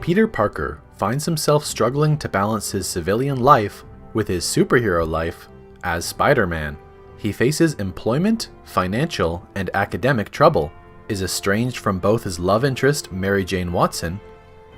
Peter Parker finds himself struggling to balance his civilian life with his superhero life as Spider-Man. He faces employment, financial, and academic trouble, is estranged from both his love interest Mary Jane Watson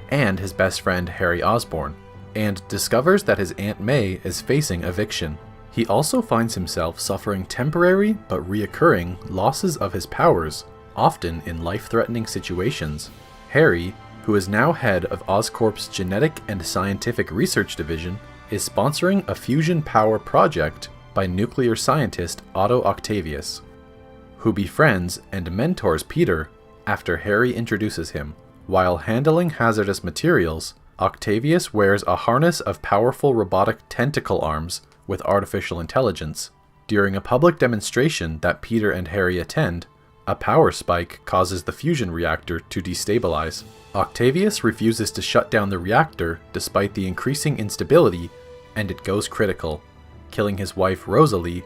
and his best friend Harry Osborn, and discovers that his Aunt May is facing eviction. He also finds himself suffering temporary but reoccurring losses of his powers, often in life-threatening situations. Harry, who is now head of Oscorp's Genetic and Scientific Research Division, is sponsoring a fusion power project by nuclear scientist Otto Octavius, who befriends and mentors Peter after Harry introduces him. While handling hazardous materials, Octavius wears a harness of powerful robotic tentacle arms with artificial intelligence. During a public demonstration that Peter and Harry attend, a power spike causes the fusion reactor to destabilize. Octavius refuses to shut down the reactor despite the increasing instability, and it goes critical, killing his wife Rosalie,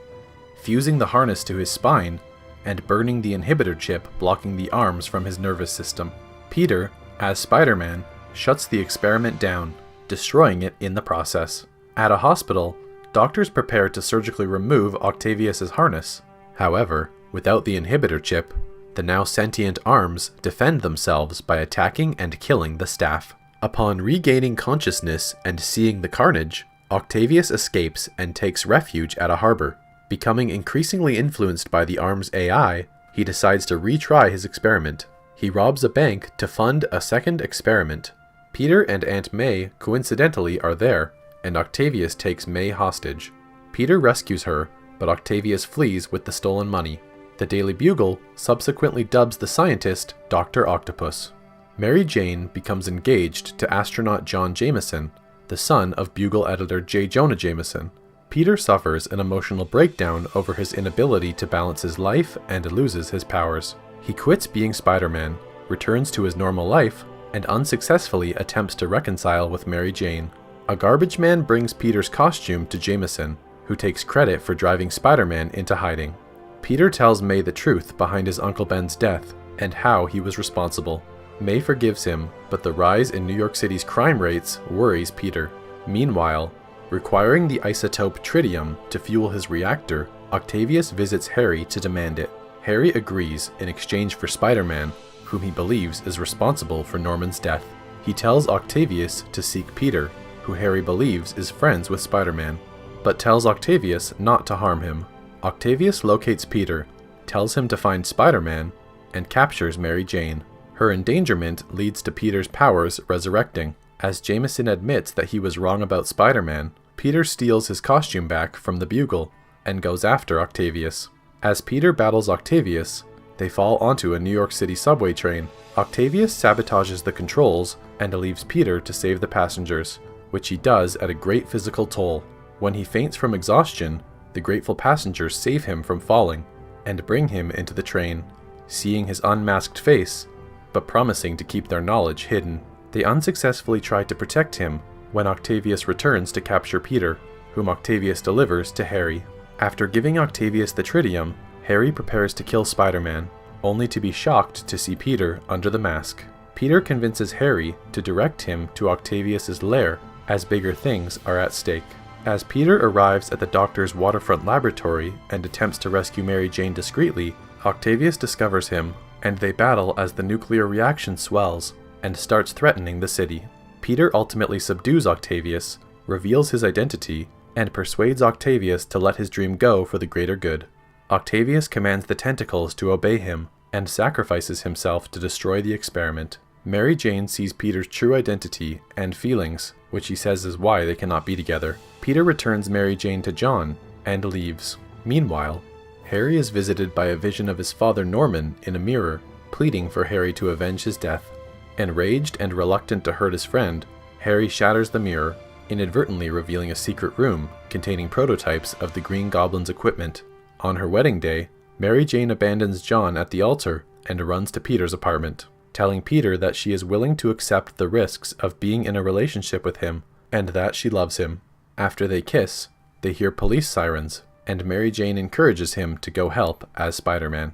fusing the harness to his spine, and burning the inhibitor chip blocking the arms from his nervous system. Peter, as Spider-Man, shuts the experiment down, destroying it in the process. At a hospital, doctors prepare to surgically remove Octavius's harness. However, without the inhibitor chip, the now sentient arms defend themselves by attacking and killing the staff. Upon regaining consciousness and seeing the carnage, Octavius escapes and takes refuge at a harbor. Becoming increasingly influenced by the arm's AI, he decides to retry his experiment. He robs a bank to fund a second experiment. Peter and Aunt May coincidentally are there, and Octavius takes May hostage. Peter rescues her, but Octavius flees with the stolen money. The Daily Bugle subsequently dubs the scientist Dr. Octopus. Mary Jane becomes engaged to astronaut John Jameson, the son of Bugle editor J. Jonah Jameson. Peter suffers an emotional breakdown over his inability to balance his life and loses his powers. He quits being Spider-Man, returns to his normal life, and unsuccessfully attempts to reconcile with Mary Jane. A garbage man brings Peter's costume to Jameson, who takes credit for driving Spider-Man into hiding. Peter tells May the truth behind his Uncle Ben's death and how he was responsible. May forgives him, but the rise in New York City's crime rates worries Peter. Meanwhile, requiring the isotope tritium to fuel his reactor, Octavius visits Harry to demand it. Harry agrees in exchange for Spider-Man, whom he believes is responsible for Norman's death. He tells Octavius to seek Peter, who Harry believes is friends with Spider-Man, but tells Octavius not to harm him. Octavius locates Peter, tells him to find Spider-Man, and captures Mary Jane. Her endangerment leads to Peter's powers resurrecting. As Jameson admits that he was wrong about Spider-Man, Peter steals his costume back from the Bugle and goes after Octavius. As Peter battles Octavius, they fall onto a New York City subway train. Octavius sabotages the controls and leaves Peter to save the passengers, which he does at a great physical toll. When he faints from exhaustion, the grateful passengers save him from falling and bring him into the train, seeing his unmasked face, but promising to keep their knowledge hidden. They unsuccessfully try to protect him when Octavius returns to capture Peter, whom Octavius delivers to Harry. After giving Octavius the tritium, Harry prepares to kill Spider-Man, only to be shocked to see Peter under the mask. Peter convinces Harry to direct him to Octavius's lair, as bigger things are at stake. As Peter arrives at the doctor's waterfront laboratory and attempts to rescue Mary Jane discreetly, Octavius discovers him, and they battle as the nuclear reaction swells and starts threatening the city. Peter ultimately subdues Octavius, reveals his identity, and persuades Octavius to let his dream go for the greater good. Octavius commands the tentacles to obey him, and sacrifices himself to destroy the experiment. Mary Jane sees Peter's true identity and feelings, which he says is why they cannot be together. Peter returns Mary Jane to John, and leaves. Meanwhile, Harry is visited by a vision of his father Norman in a mirror, pleading for Harry to avenge his death. Enraged and reluctant to hurt his friend, Harry shatters the mirror, inadvertently revealing a secret room containing prototypes of the Green Goblin's equipment. On her wedding day, Mary Jane abandons John at the altar and runs to Peter's apartment, telling Peter that she is willing to accept the risks of being in a relationship with him and that she loves him. After they kiss, they hear police sirens, and Mary Jane encourages him to go help as Spider-Man.